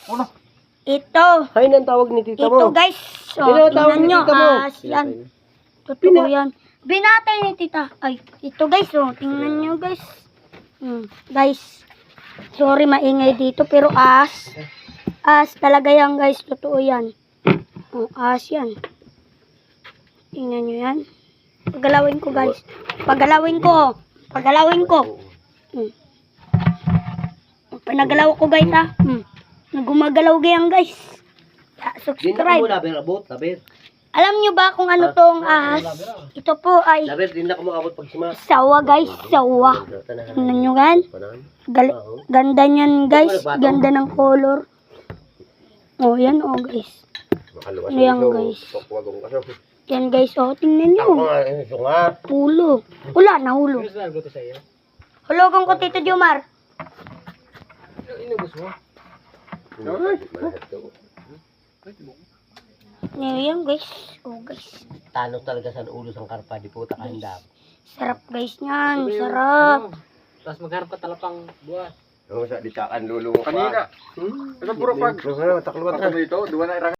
Ano? Ito. Hay nang tawag ni tita Ito mo. guys. So, Sino ang tawag tingnan ni nyo. tita mo? Yan. Totoo yan. Binatay ni tita. Ay, ito guys. Oh, tingnan nyo guys. Guys. Sorry maingay dito. Pero as talaga yan guys. Totoo yan. Oh, as yan. Tingnan nyo yan. Pagalawin ko guys. Pagalawin ko. Pagalawin ko. Panagalaw ko guys ha. Gumagalaw ganyan guys. Subscribe. Din na mo abot, labir. Alam nyo ba kung ano tong ahas? Ito po ay Labir, din na ko abot pag sima. sawa guys. Sawa. Tingnan nyo gan. Ganda niyan guys. Ganda ng color. Oh yan oh guys. Ano yan guys. Yan guys oh. Tingnan nyo. Pulo. Wala na hulo. Hulugan ko Tito Jomar. Inubos mo? Yan guys. Oh guys. Talo talaga sa ulo ng karpa, di po takahanda. Sarap guys niyan. Sarap. Tapos magharap ka talapang buwan. Oo, sa ditakan lulungo pa. Kanina. Ito puro pag. Taklubat na. Dito, duwa na